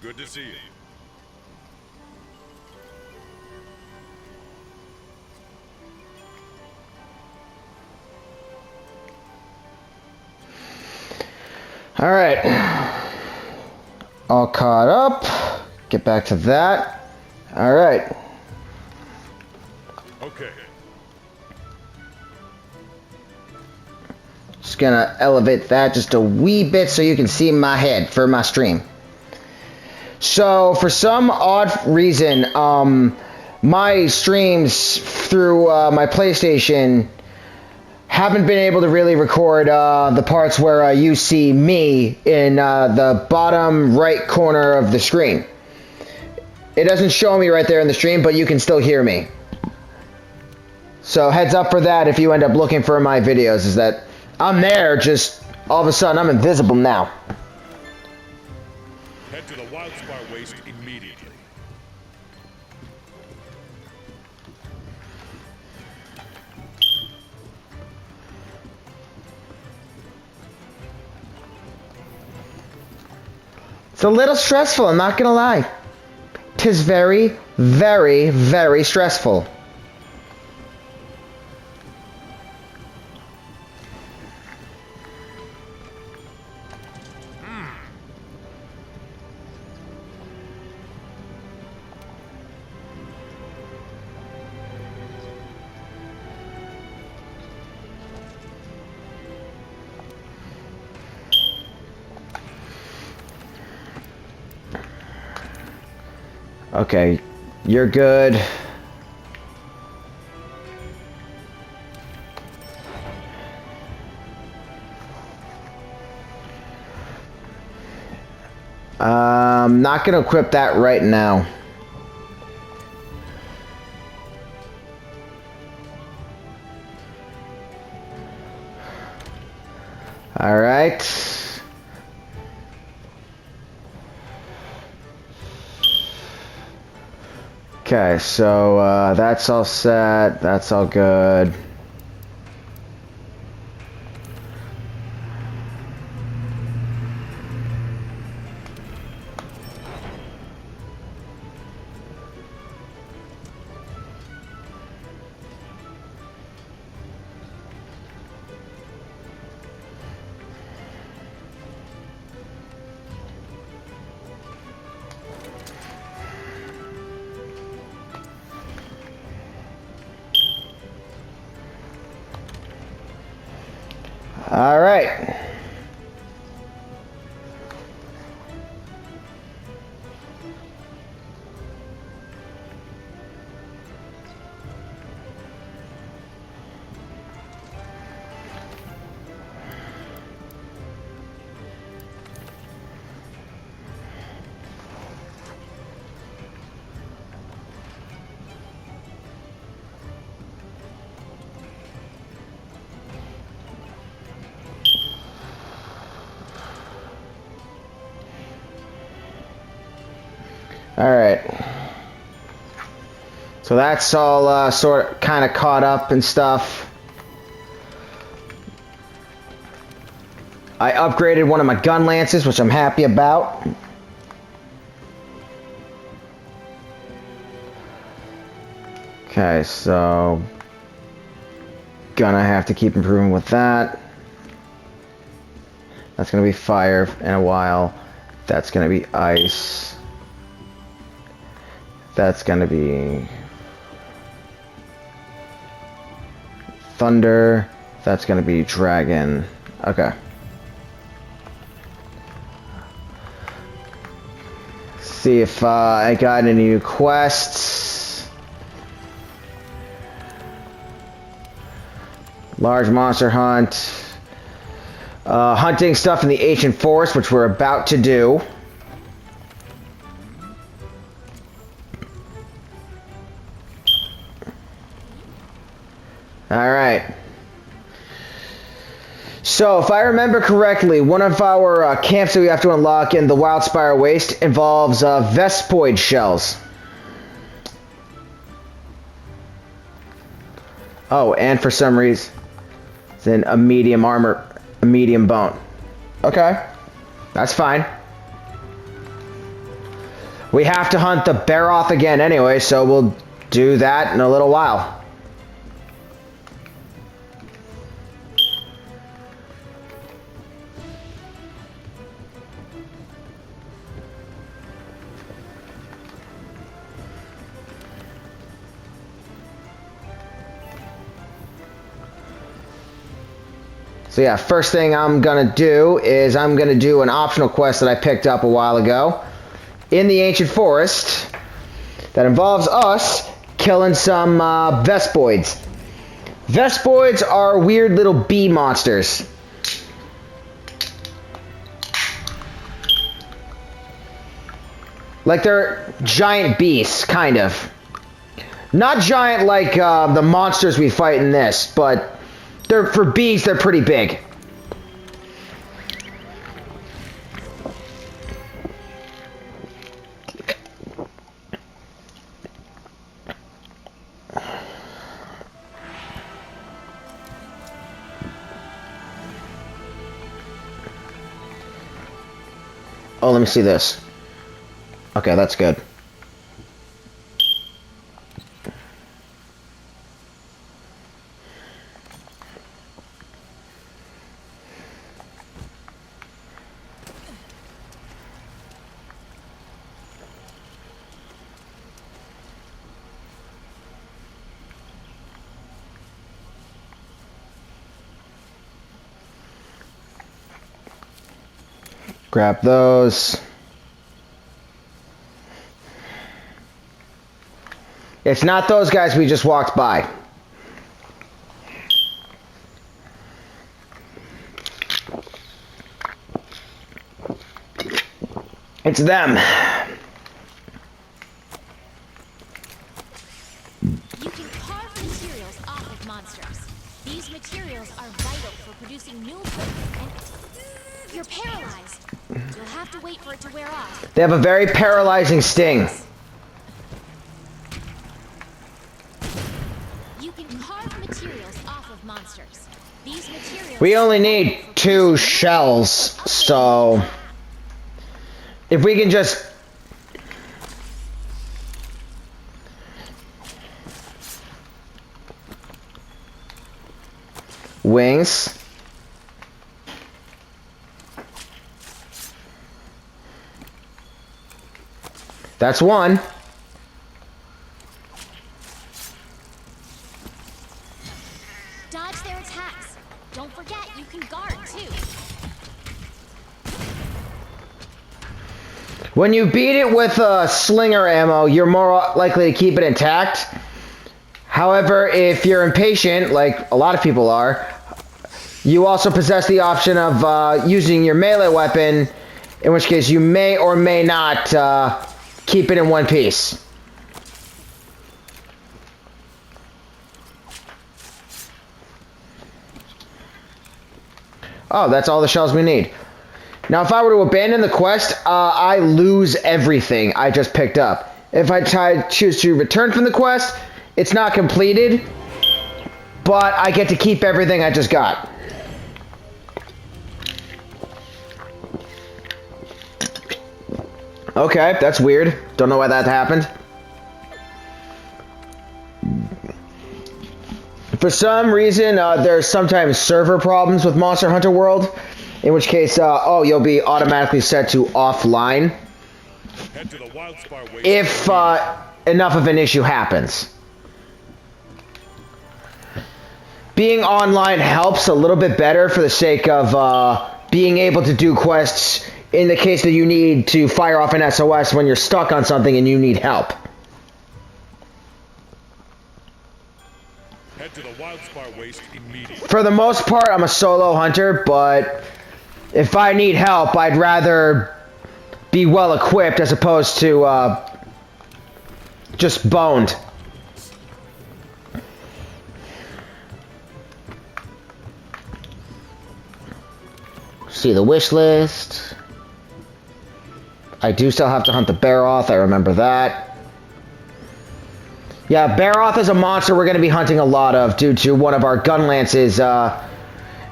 Good to see you. All right. All caught up. Get back to that. All right. Okay. Just gonna elevate that just a wee bit so you can see my head for my stream. So for some odd reason, my streams through my PlayStation haven't been able to really record the parts where you see me in the bottom right corner of the screen. It doesn't show me right there in the stream, but you can still hear me. So heads up for that if you end up looking for my videos, is that I'm there, just all of a sudden I'm invisible now. Head to the Wildspire Waste immediately. It's a little stressful, I'm not gonna lie. 'Tis very, very, very stressful. Okay, you're good. I'm not gonna equip that right now. All right. Okay, so that's all set. That's all good. All right. All right. So that's all sort of kind of caught up and stuff. I upgraded one of my gun lances, which I'm happy about. Okay, so gonna have to keep improving with that. That's gonna be fire in a while. That's gonna be ice. That's gonna be thunder. That's gonna be dragon. Okay. See if I got any new quests. Large monster hunt. Hunting stuff in the ancient forest, which we're about to do. Alright. So, if I remember correctly, one of our camps that we have to unlock in the Wildspire Waste involves Vespoid shells. Oh, and for some reason, then a medium armor, a medium bone. Okay, that's fine. We have to hunt the Baroth again anyway, so we'll do that in a little while. So yeah, first thing I'm gonna do is I'm gonna do an optional quest that I picked up a while ago in the Ancient Forest that involves us killing some Vespoids. Vespoids are weird little bee monsters. Like they're giant beasts, kind of. Not giant like the monsters we fight in this, but for bees, they're pretty big. Oh, let me see this. Okay, that's good. Grab those. It's not those guys we just walked by. It's them. You can carve materials off of monsters. These materials are vital for producing new food, and you're paralyzed. You'll have to wait for it to wear off. They have a very paralyzing sting. You can carve materials off of monsters. These materials We only need 2 shells, so if we can just wings. That's one. dodge their attacks. Don't forget, you can guard too. When you beat it with slinger ammo, you're more likely to keep it intact. However, if you're impatient, like a lot of people are, you also possess the option of using your melee weapon, in which case you may or may not keep it in one piece. Oh, that's all the shells we need. Now, if I were to abandon the quest, I lose everything I just picked up. If I choose to return from the quest, it's not completed, but I get to keep everything I just got. Okay, that's weird. Don't know why that happened. For some reason, there's sometimes server problems with Monster Hunter World, in which case, you'll be automatically set to offline Head to the Wildspire Waste if enough of an issue happens. Being online helps a little bit better for the sake of being able to do quests in the case that you need to fire off an SOS when you're stuck on something and you need help. Head to the Wildspire Waste immediately. For the most part, I'm a solo hunter, but if I need help, I'd rather be well equipped as opposed to just boned. See the wish list. I do still have to hunt the Baroth, I remember that. Yeah, Baroth is a monster we're going to be hunting a lot of due to one of our gun lances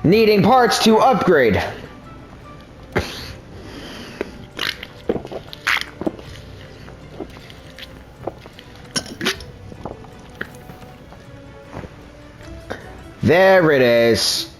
needing parts to upgrade. There it is.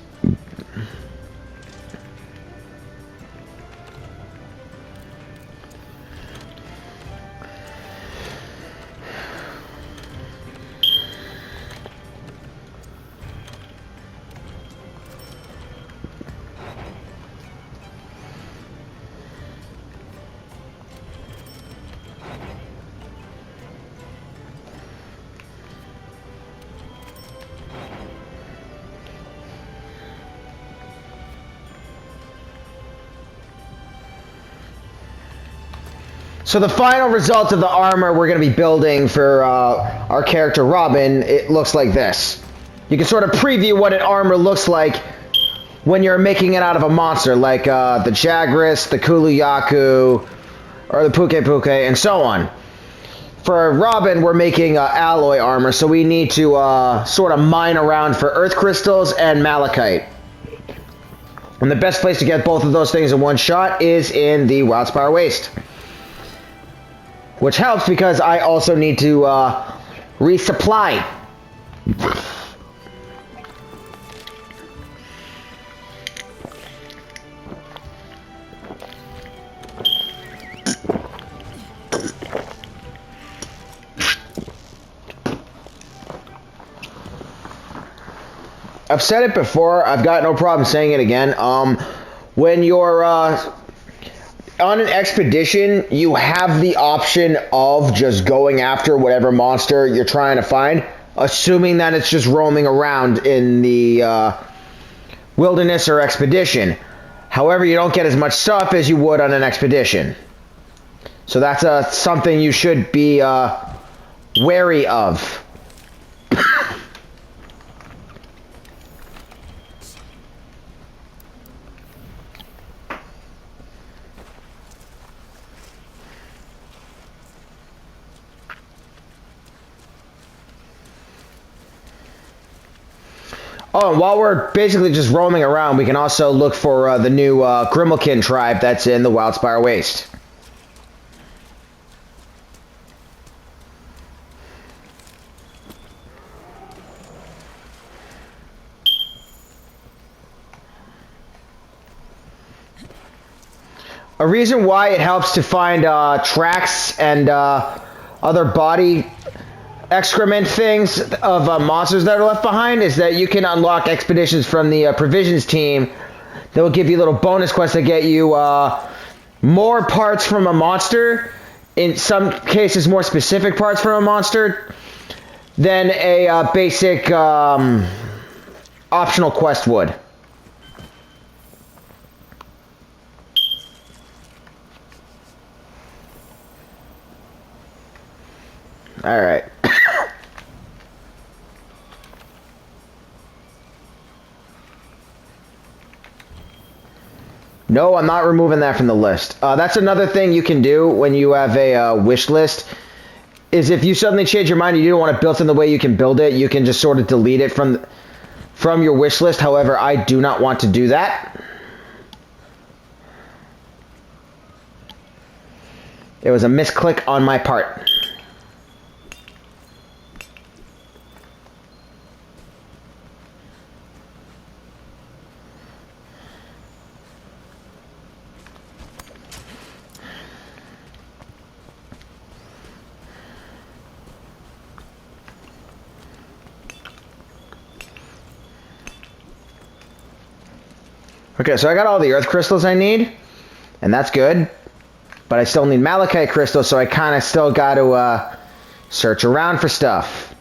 So the final result of the armor we're going to be building for our character Robyn, it looks like this. You can sort of preview what an armor looks like when you're making it out of a monster, like the Jagras, the Kuluyaku, or the Puke Puke, and so on. For Robyn, we're making alloy armor, so we need to sort of mine around for earth crystals and malachite. And the best place to get both of those things in one shot is in the Wildspire Waste. Which helps because I also need to resupply. I've said it before, I've got no problem saying it again. When you're on an expedition, you have the option of just going after whatever monster you're trying to find, assuming that it's just roaming around in the wilderness or expedition. However, you don't get as much stuff as you would on an expedition. So that's something you should be wary of. Oh, and while we're basically just roaming around, we can also look for the new Grimalkin tribe that's in the Wildspire Waste. A reason why it helps to find tracks and other body excrement things of monsters that are left behind is that you can unlock expeditions from the provisions team that will give you little bonus quests that get you more parts from a monster, in some cases more specific parts from a monster, than a basic optional quest would. Alright. No, I'm not removing that from the list. That's another thing you can do when you have a wish list, is if you suddenly change your mind and you don't want it built in the way you can build it, you can just sort of delete it from your wish list. However, I do not want to do that. It was a misclick on my part. Okay, so I got all the earth crystals I need, and that's good. But I still need malachite crystals, so I kind of still got to search around for stuff.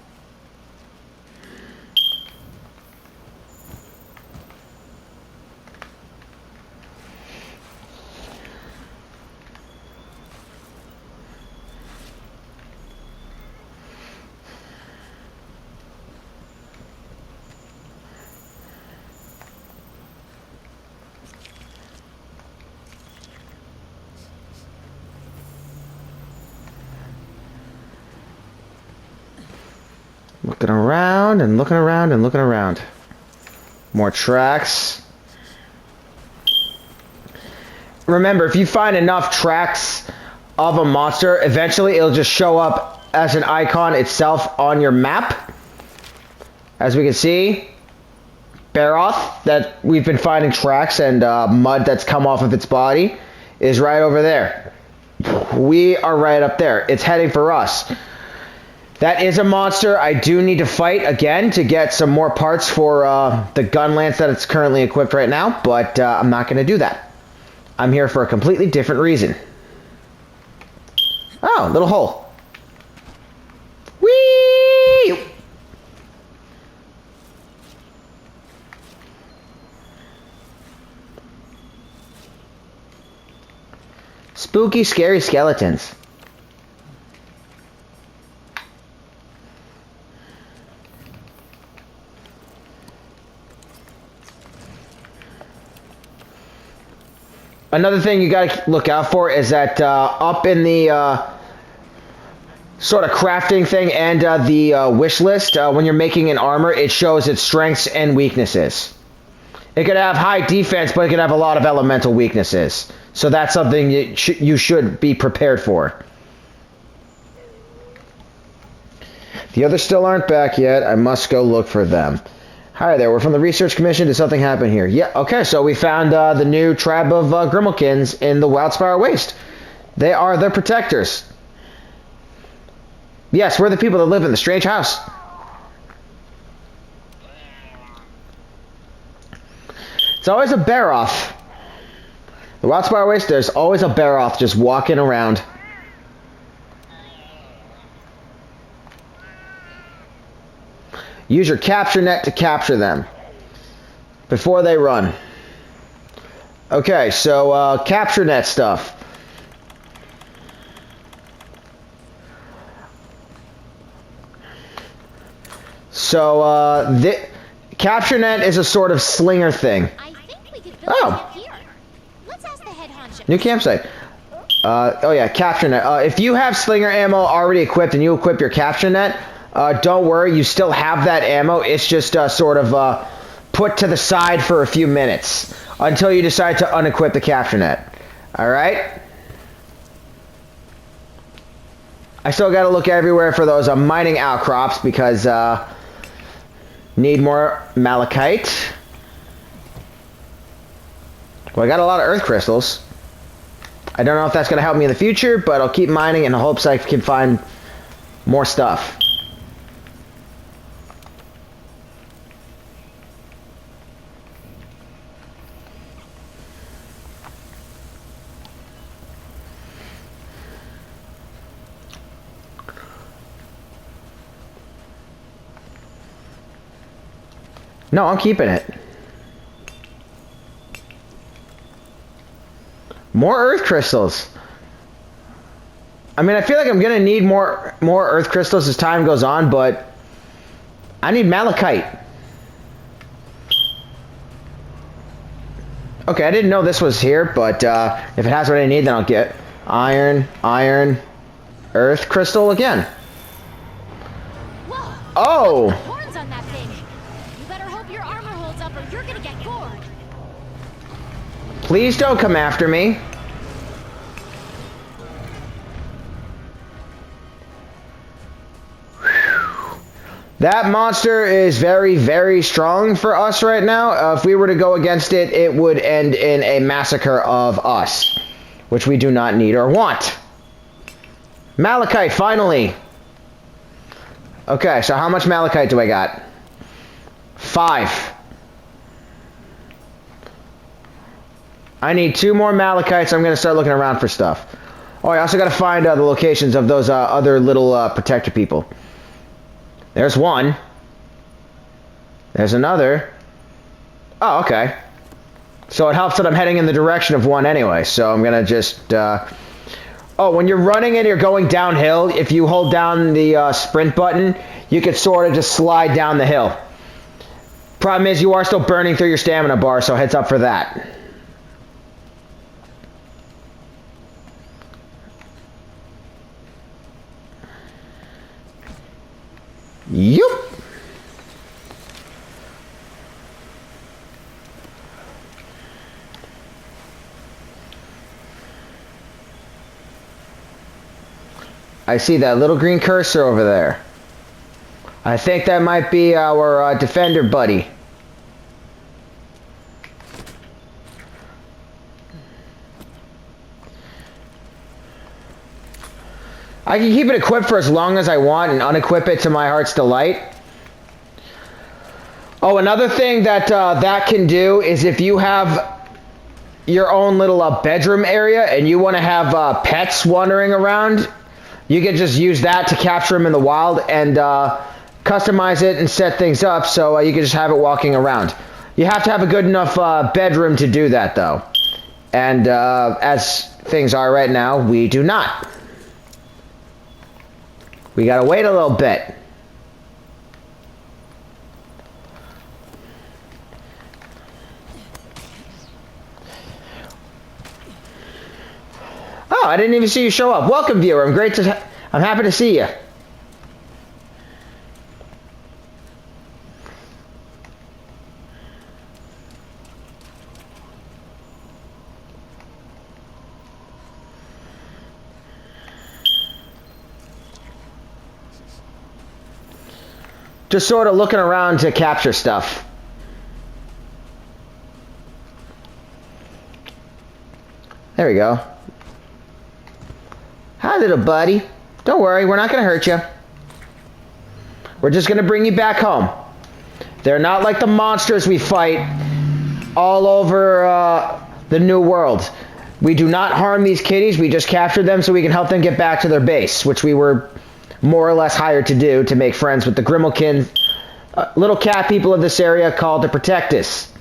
Looking around and looking around and looking around. More tracks. Remember, if you find enough tracks of a monster, eventually it'll just show up as an icon itself on your map. As we can see, Baroth that we've been finding tracks and mud that's come off of its body is right over there. We are right up there. It's heading for us. That is a monster I do need to fight again to get some more parts for the gun lance that it's currently equipped right now, but I'm not going to do that. I'm here for a completely different reason. Oh, little hole. Whee! Spooky, scary skeletons. Another thing you gotta look out for is that up in the sort of crafting thing and the wish list, when you're making an armor, it shows its strengths and weaknesses. It could have high defense, but it could have a lot of elemental weaknesses. So that's something you should be prepared for. The others still aren't back yet. I must go look for them. Hi there, we're from the Research Commission. Did something happen here? Yeah, okay, so we found the new tribe of Grimalkins in the Wildspire Waste. They are the Protectors. Yes, we're the people that live in the strange house. It's always a Baroth. The Wildspire Waste, there's always a Baroth just walking around. Use your capture net to capture them before they run. Okay, so capture net stuff. So the capture net is a sort of slinger thing. I think we could build it here. Let's ask the head honcho. New campsite. Oh yeah, capture net. If you have slinger ammo already equipped and you equip your capture net, don't worry, you still have that ammo. It's just sort of put to the side for a few minutes until you decide to unequip the capture net. Alright? I still gotta look everywhere for those mining outcrops because need more malachite. Well, I got a lot of earth crystals. I don't know if that's gonna help me in the future, but I'll keep mining in hopes I can find more stuff. No, I'm keeping it. More earth crystals. I mean, I feel like I'm gonna need more earth crystals as time goes on, but I need malachite. Okay, I didn't know this was here, but if it has what I need, then I'll get iron, earth crystal again. Whoa! Oh! Horns on that thing. You better hope your armor holds up or you're gonna get gored. Please don't come after me. That monster is very, very strong for us right now. If we were to go against it, it would end in a massacre of us, which we do not need or want. Malachite, finally. Okay, so how much malachite do I got? 5. I need 2 more malachite, so I'm going to start looking around for stuff. Oh, I also got to find the locations of those other little protector people. There's one. There's another. Oh, okay. So it helps that I'm heading in the direction of one anyway, so I'm going to just... Oh, when you're running and you're going downhill, if you hold down the sprint button, you can sort of just slide down the hill. Problem is, you are still burning through your stamina bar, so heads up for that. Yup. I see that little green cursor over there. I think that might be our defender buddy. I can keep it equipped for as long as I want and unequip it to my heart's delight. Oh, another thing that that can do is if you have your own little bedroom area and you want to have pets wandering around, you can just use that to capture them in the wild and customize it and set things up so you can just have it walking around. You have to have a good enough bedroom to do that, though. And as things are right now, we do not. We gotta wait a little bit. Oh, I didn't even see you show up. Welcome, viewer. I'm happy to see you. Just sort of looking around to capture stuff. There we go. Hi, little buddy. Don't worry, we're not going to hurt you. We're just going to bring you back home. They're not like the monsters we fight all over the New World. We do not harm these kitties. We just capture them so we can help them get back to their base, which we were more or less hired to do to make friends with the Grimalkin, little cat people of this area called the Protectors.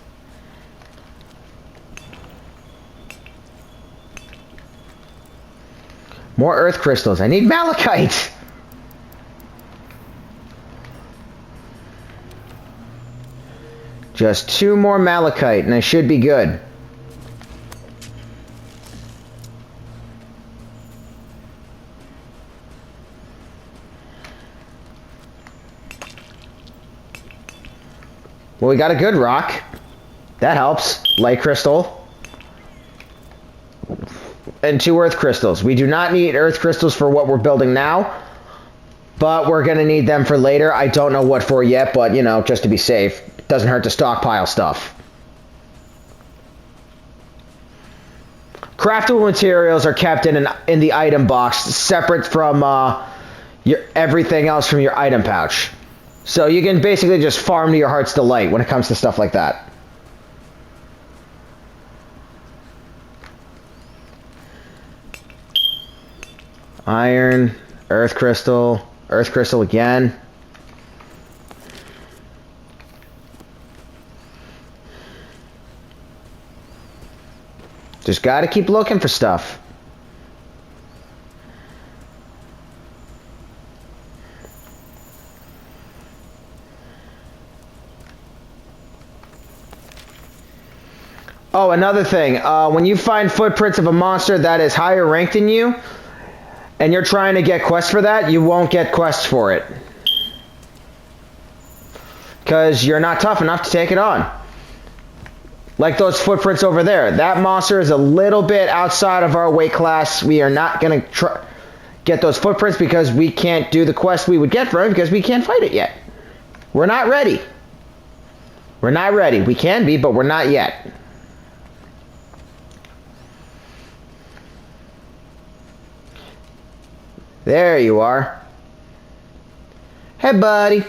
More earth crystals. I need malachite. Just 2 more malachite and I should be good. Well, we got a good rock. That helps. Light crystal. And 2 earth crystals. We do not need earth crystals for what we're building now, but we're going to need them for later. I don't know what for yet, but, you know, just to be safe. It doesn't hurt to stockpile stuff. Craftable materials are kept in the item box, separate from your everything else from your item pouch. So you can basically just farm to your heart's delight when it comes to stuff like that. Iron, earth crystal again. Just gotta keep looking for stuff. Oh, another thing. When you find footprints of a monster that is higher ranked than you, and you're trying to get quests for that, you won't get quests for it. Because you're not tough enough to take it on. Like those footprints over there. That monster is a little bit outside of our weight class. We are not going to get those footprints because we can't do the quest we would get for him because we can't fight it yet. We're not ready. We're not ready. We can be, but we're not yet. There you are. Hey, buddy.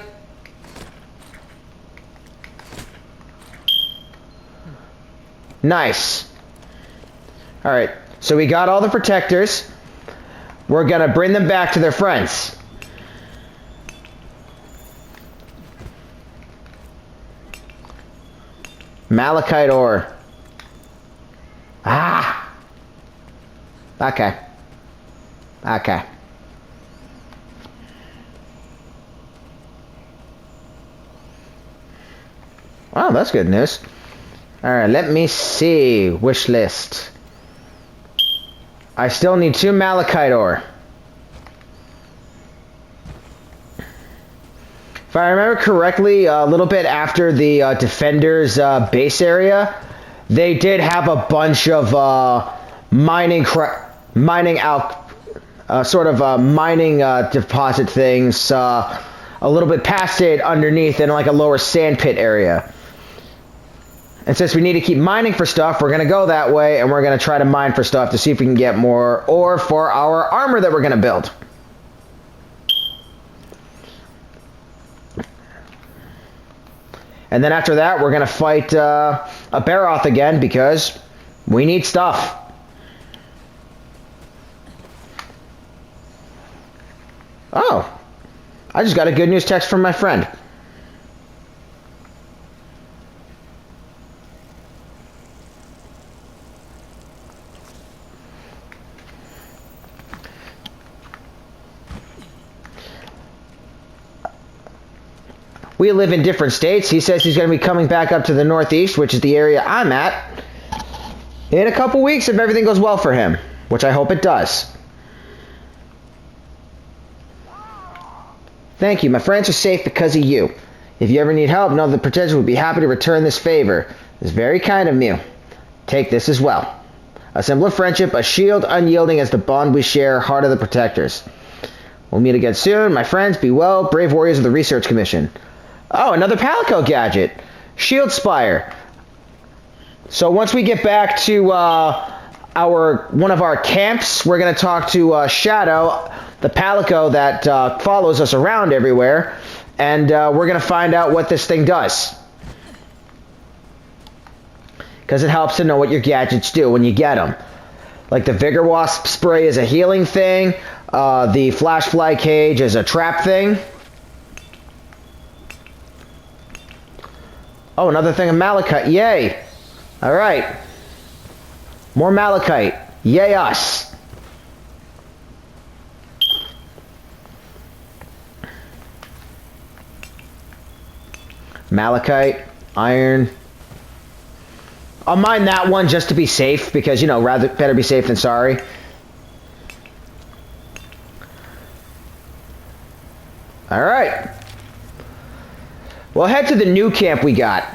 Nice. Alright, so we got all the protectors. We're gonna bring them back to their friends. Malachite ore. Ah! Okay. Okay. Wow, that's good news. Alright, let me see. Wish list. I still need 2 malachite ore. If I remember correctly, a little bit after the Defenders base area, they did have a bunch of mining deposit things a little bit past it underneath in like a lower sand pit area. And since we need to keep mining for stuff, we're going to go that way, and we're going to try to mine for stuff to see if we can get more ore for our armor that we're going to build. And then after that, we're going to fight a Baroth again because we need stuff. Oh, I just got a good news text from my friend. We live in different states. He says he's going to be coming back up to the Northeast, which is the area I'm at, in a couple weeks if everything goes well for him, which I hope it does. Thank you. My friends are safe because of you. If you ever need help, know the Protectors would be happy to return this favor. It's very kind of you. Take this as well. A symbol of friendship, a shield unyielding as the bond we share, heart of the Protectors. We'll meet again soon. My friends, be well, brave warriors of the Research Commission. Oh, another Palico gadget. Shield Spire. So once we get back to one of our camps, we're going to talk to Shadow, the Palico that follows us around everywhere, and we're going to find out what this thing does. Because it helps to know what your gadgets do when you get them. Like the Vigor Wasp spray is a healing thing, the Flash Fly Cage is a trap thing. Oh, another thing of Malachite. Yay! Alright. More Malachite. Yay us! Malachite, iron. I'll mine that one just to be safe, because, you know, better be safe than sorry. Alright. We'll head to the new camp we got.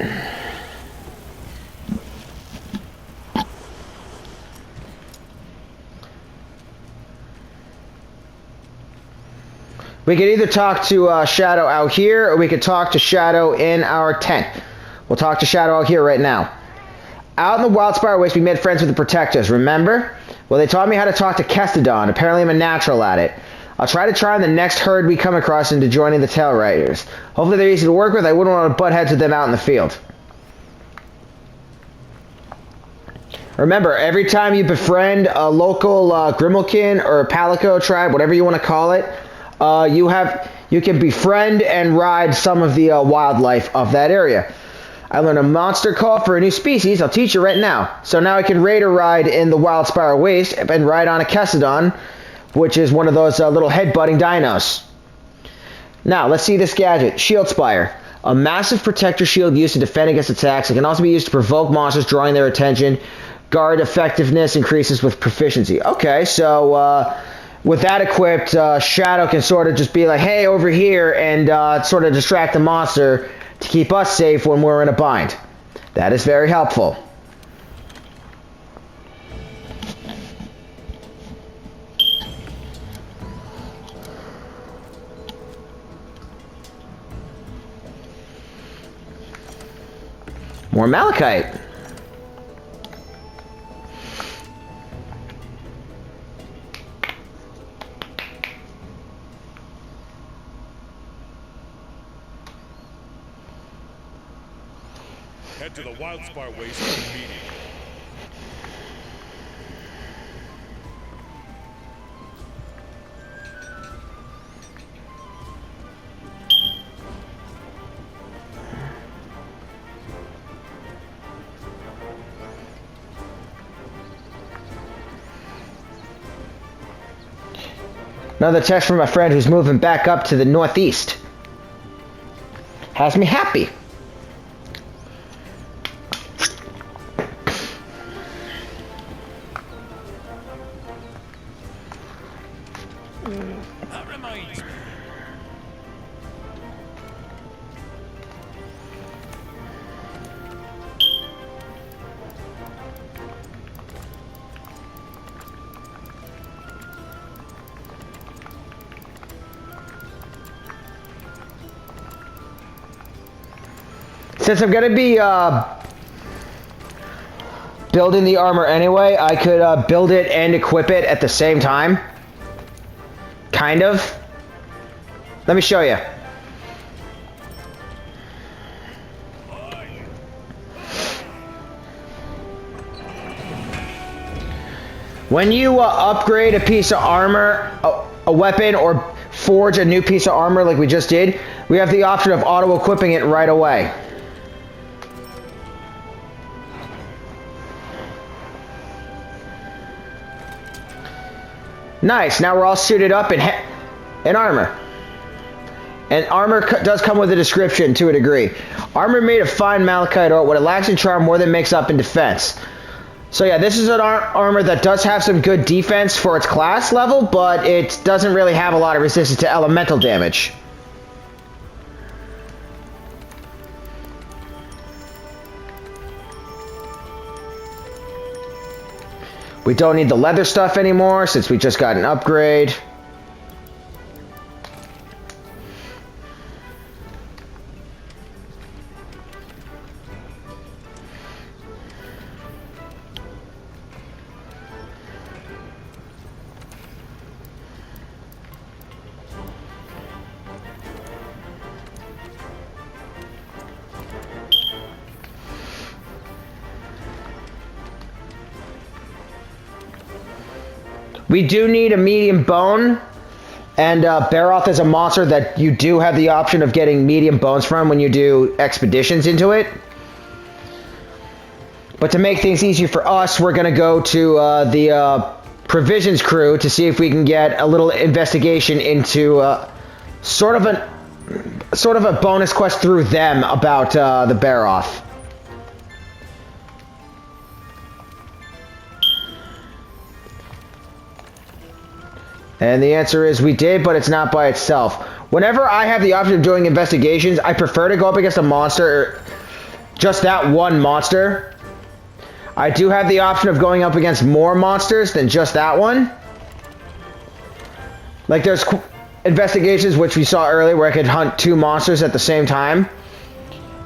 We could either talk to Shadow out here, or we could talk to Shadow in our tent. We'll talk to Shadow out here right now. Out in the Wildspire Waste, we made friends with the Protectors, remember? Well, they taught me how to talk to Kestodon. Apparently I'm a natural at it. I'll try to charm the next herd we come across into joining the Tail Riders. Hopefully they're easy to work with. I wouldn't want to butt heads with them out in the field. Remember, every time you befriend a local Grimalkin or Palico tribe, whatever you want to call it, you can befriend and ride some of the wildlife of that area. I learned a monster call for a new species. I'll teach you right now. So now I can raid or ride in the Wildspire Waste and ride on a Kestodon, which is one of those little head-butting dinos. Now, let's see this gadget. Shield Spire. A massive protector shield used to defend against attacks. It can also be used to provoke monsters, drawing their attention. Guard effectiveness increases with proficiency. Okay, so with that equipped, Shadow can sort of just be like, hey, over here, and sort of distract the monster to keep us safe when we're in a bind. That is very helpful. More Malachite. Head to the Wildspire Waste immediately. Another text from my friend who's moving back up to the Northeast. Has me happy. That reminds me. Since I'm going to be building the armor anyway, I could build it and equip it at the same time. Kind of. Let me show you. When you upgrade a piece of armor, a weapon, or forge a new piece of armor like we just did, we have the option of auto-equipping it right away. Nice, now we're all suited up in armor. And armor does come with a description to a degree. Armor made of fine malachite ore, what it lacks in charm more than makes up in defense. So yeah, this is an armor that does have some good defense for its class level, but it doesn't really have a lot of resistance to elemental damage. We don't need the leather stuff anymore since we just got an upgrade. We do need a medium bone, and Baroth is a monster that you do have the option of getting medium bones from when you do expeditions into it. But to make things easier for us, we're going to go to the provisions crew to see if we can get a little investigation into sort of a bonus quest through them about the Baroth. And the answer is we did, but it's not by itself. Whenever I have the option of doing investigations, I prefer to go up against a monster, just that one monster. I do have the option of going up against more monsters than just that one. Like there's investigations, which we saw earlier, where I could hunt 2 monsters at the same time.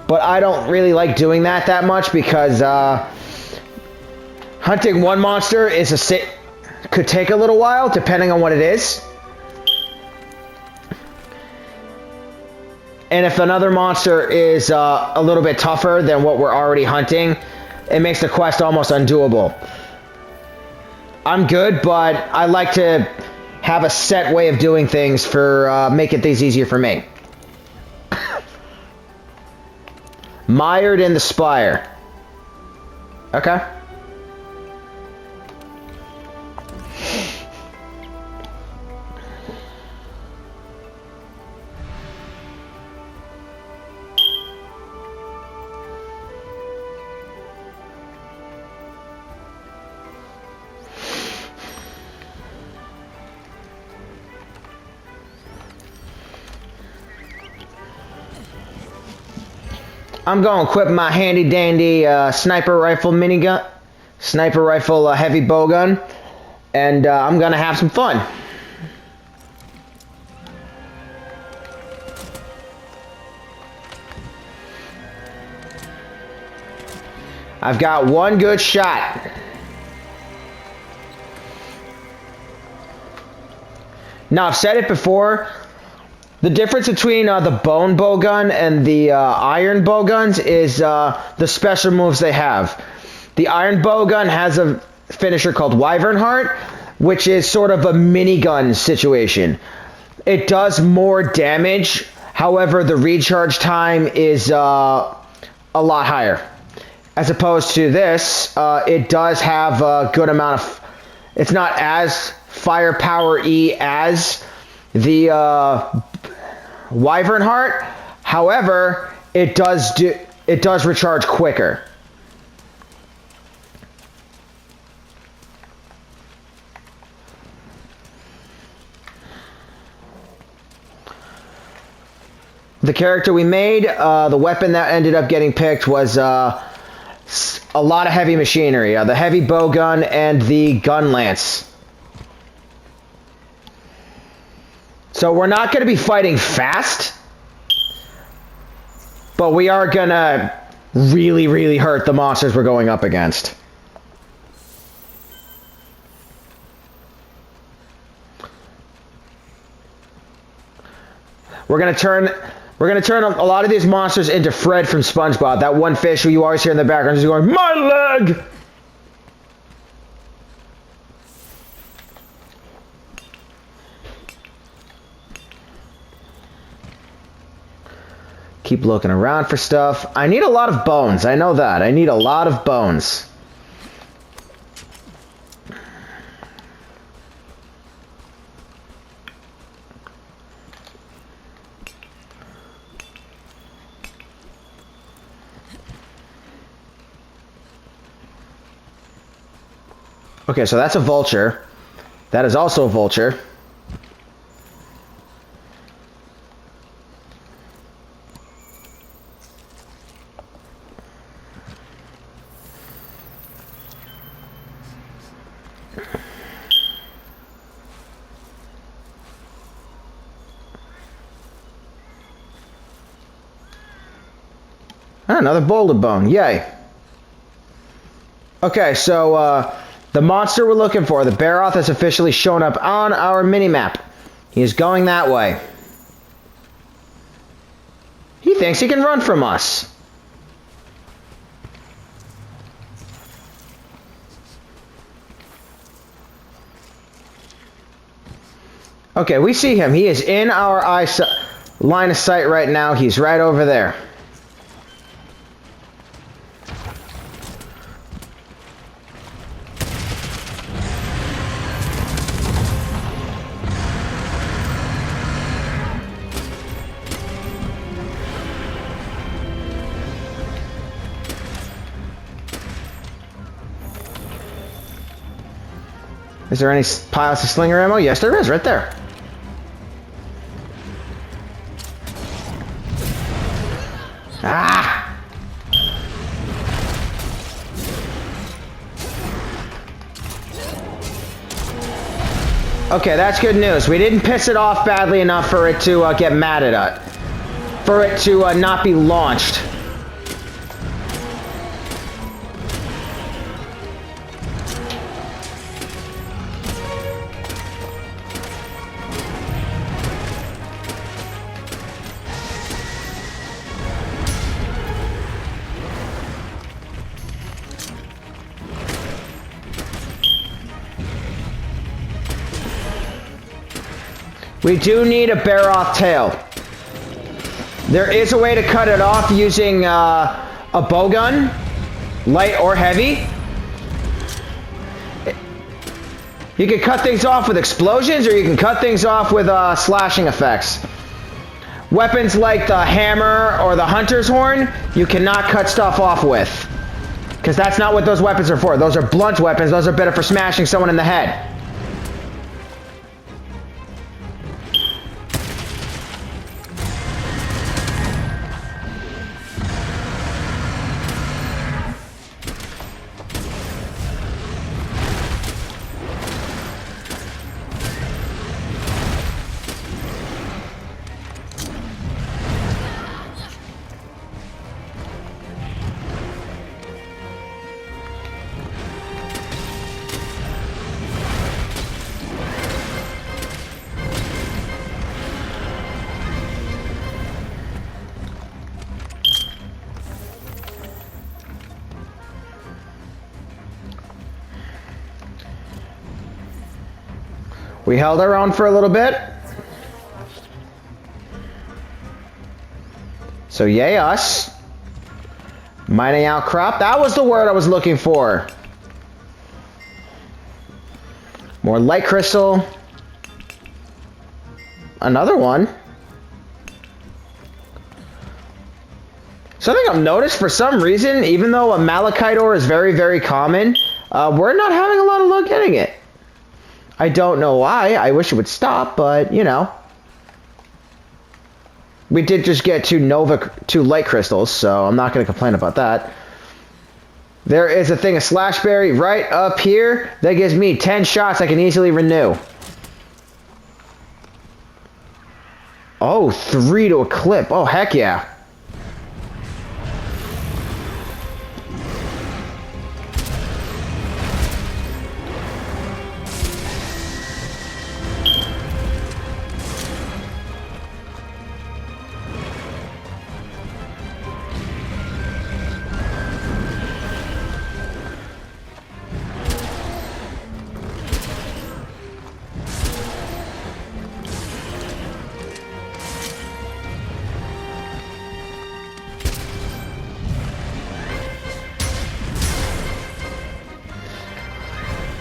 But I don't really like doing that much because hunting one monster is could take a little while, depending on what it is. And if another monster is a little bit tougher than what we're already hunting, it makes the quest almost undoable. I'm good, but I like to have a set way of doing things for making things easier for me. Mired in the Spire. Okay. I'm going to equip my handy dandy sniper rifle minigun, sniper rifle heavy bowgun, and I'm going to have some fun. I've got one good shot. Now, I've said it before. The difference between the bone bowgun and the iron bowguns is the special moves they have. The iron bowgun has a finisher called Wyvern Heart, which is sort of a minigun situation. It does more damage, however, the recharge time is a lot higher. As opposed to this, it does have a good amount of... It's not as firepower-y as the Wyvern Heart. However, it does recharge quicker. The character we made, the weapon that ended up getting picked was a lot of heavy machinery. The heavy bowgun and the gun lance. So we're not going to be fighting fast, but we are going to really, really hurt the monsters we're going up against. We're going to turn a lot of these monsters into Fred from SpongeBob. That one fish who you always hear in the background is going, "My leg!" Keep looking around for stuff. I need a lot of bones. I know that. I need a lot of bones. Okay, so that's a vulture. That is also a vulture. Another boulder bone. Yay. Okay, so the monster we're looking for, the Baroth, has officially shown up on our minimap. He is going that way. He thinks he can run from us. Okay, we see him. He is in our line of sight right now. He's right over there. Is there any piles of slinger ammo? Yes, there is, right there. Ah! Okay, that's good news. We didn't piss it off badly enough for it to get mad at us. For it to not be launched. We do need a Baroth tail. There is a way to cut it off using a bowgun, light or heavy. You can cut things off with explosions, or you can cut things off with slashing effects. Weapons like the hammer or the hunter's horn, you cannot cut stuff off with. Because that's not what those weapons are for. Those are blunt weapons. Those are better for smashing someone in the head. We held our own for a little bit. So yay us. Mining outcrop. That was the word I was looking for. More light crystal. Another one. Something I've noticed for some reason, even though a malachite ore is very, very common, we're not having a lot of luck getting it. I don't know why. I wish it would stop, but, you know. We did just get two light crystals, so I'm not going to complain about that. There is a thing of slashberry right up here. That gives me 10 shots I can easily renew. Oh, 3 to a clip. Oh, heck yeah.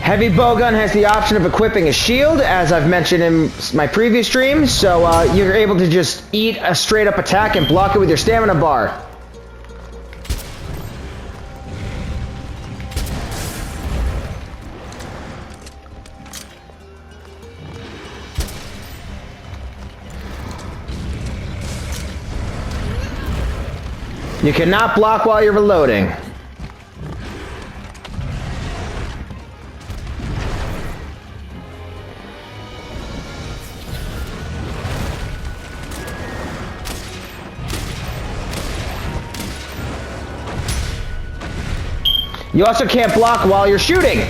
Heavy bowgun has the option of equipping a shield, as I've mentioned in my previous stream, so you're able to just eat a straight-up attack and block it with your stamina bar. You cannot block while you're reloading. You also can't block while you're shooting.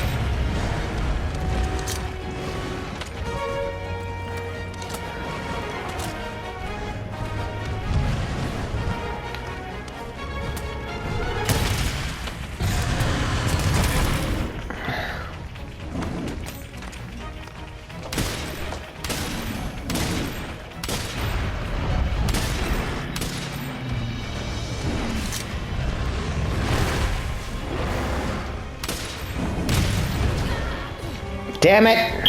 Damn it!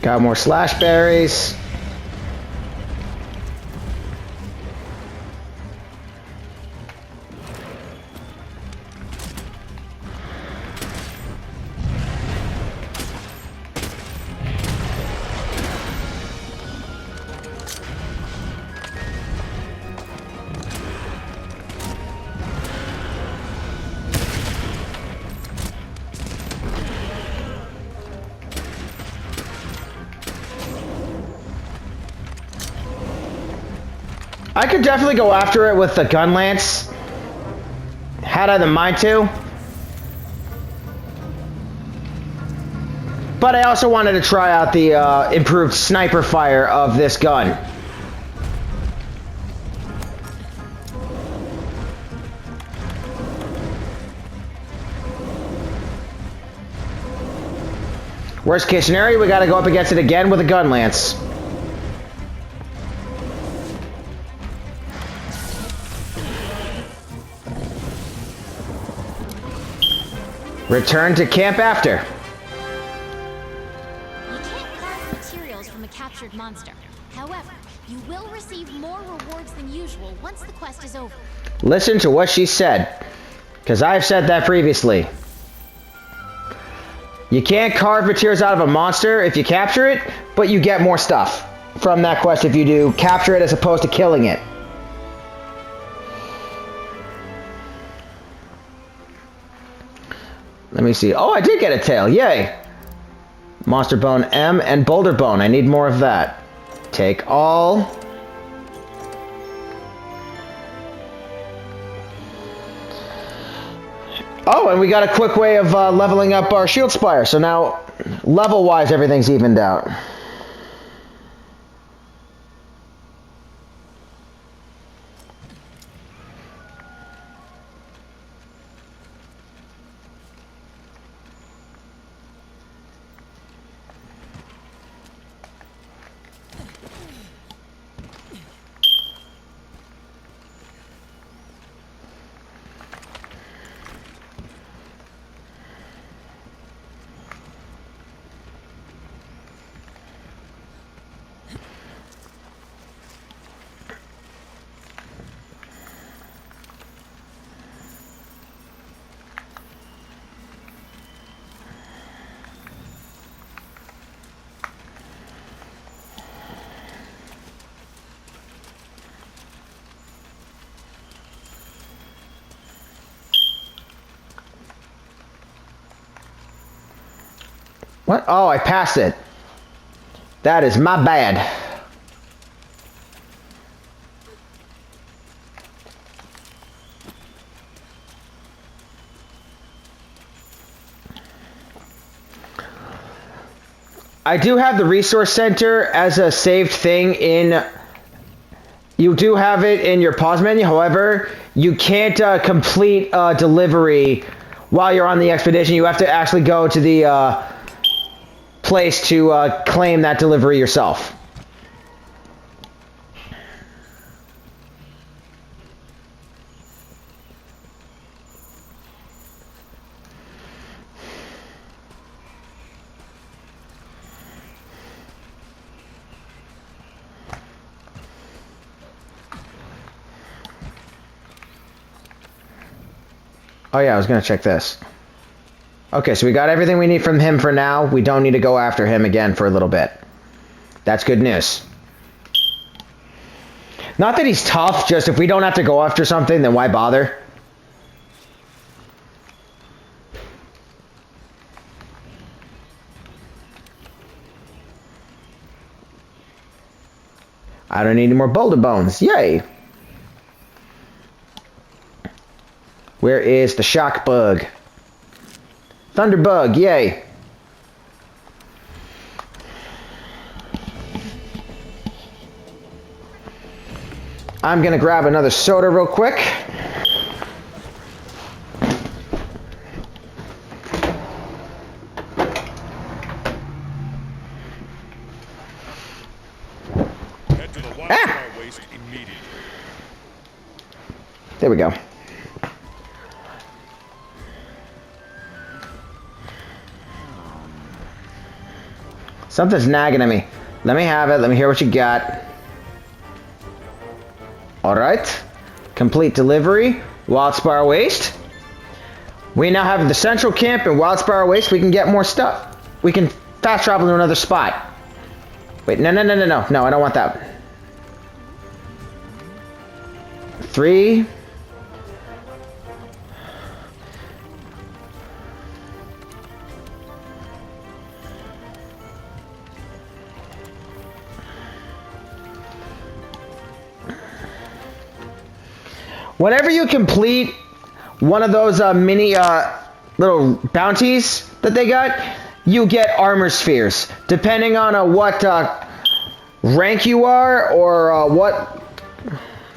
Got more slash berries. I could definitely go after it with the gun lance, had I the mind to. But I also wanted to try out the improved sniper fire of this gun. Worst case scenario, we gotta go up against it again with a gun lance. Return to camp after. You can't carve materials from a captured monster. However, you will receive more rewards than usual once the quest is over. Listen to what she said, because I've said that previously. You can't carve materials out of a monster if you capture it, but you get more stuff from that quest if you do capture it as opposed to killing it. Let me see. Oh, I did get a tail. Yay. Monster Bone M and Boulder Bone. I need more of that. Take all. Oh, and we got a quick way of leveling up our shield spire. So now, level-wise, everything's evened out. What? Oh, I passed it. That is my bad. I do have the resource center as a saved thing in... You do have it in your pause menu, however, you can't complete delivery while you're on the expedition. You have to actually go to the place to claim that delivery yourself. Oh yeah, I was gonna check this. Okay, so we got everything we need from him for now. We don't need to go after him again for a little bit. That's good news. Not that he's tough, just if we don't have to go after something, then why bother? I don't need any more boulder bones. Yay! Where is the shock bug? Thunderbug, yay! I'm gonna grab another soda real quick. Head to the Wildspire Waste immediately. There we go. Something's nagging at me. Let me have it. Let me hear what you got. Alright. Complete delivery. Wildspire Waste. We now have the central camp and Wildspire Waste. We can get more stuff. We can fast travel to another spot. Wait, no. No, I don't want that. 3. Whenever you complete one of those mini little bounties that they got, you get armor spheres. Depending on what rank you are or what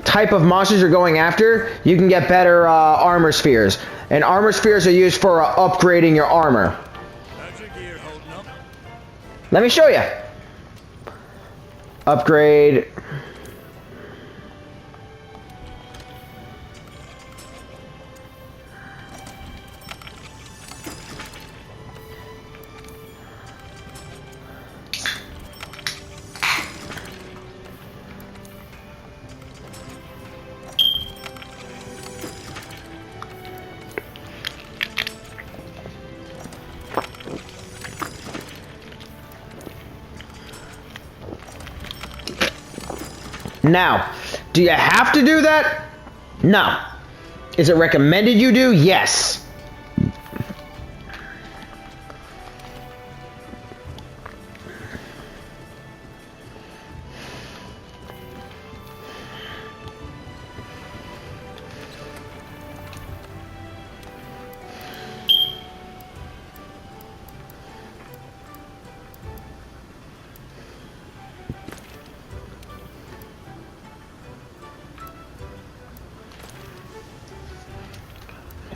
type of monsters you're going after, you can get better armor spheres. And armor spheres are used for upgrading your armor. How's your gear holding up? Let me show you. Upgrade. Now, do you have to do that? No. Is it recommended you do? Yes.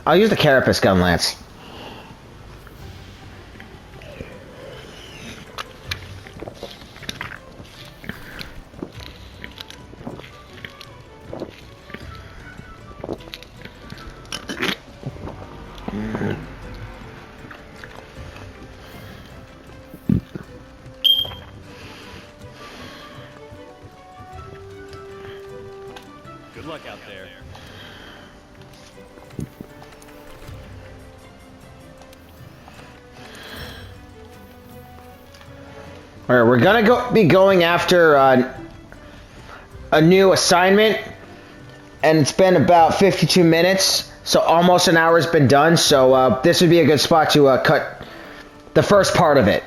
I'll use the carapace gun lance. Good luck out there. Alright, we're gonna be going after a new assignment, and it's been about 52 minutes, so almost an hour's been done, so this would be a good spot to cut the first part of it.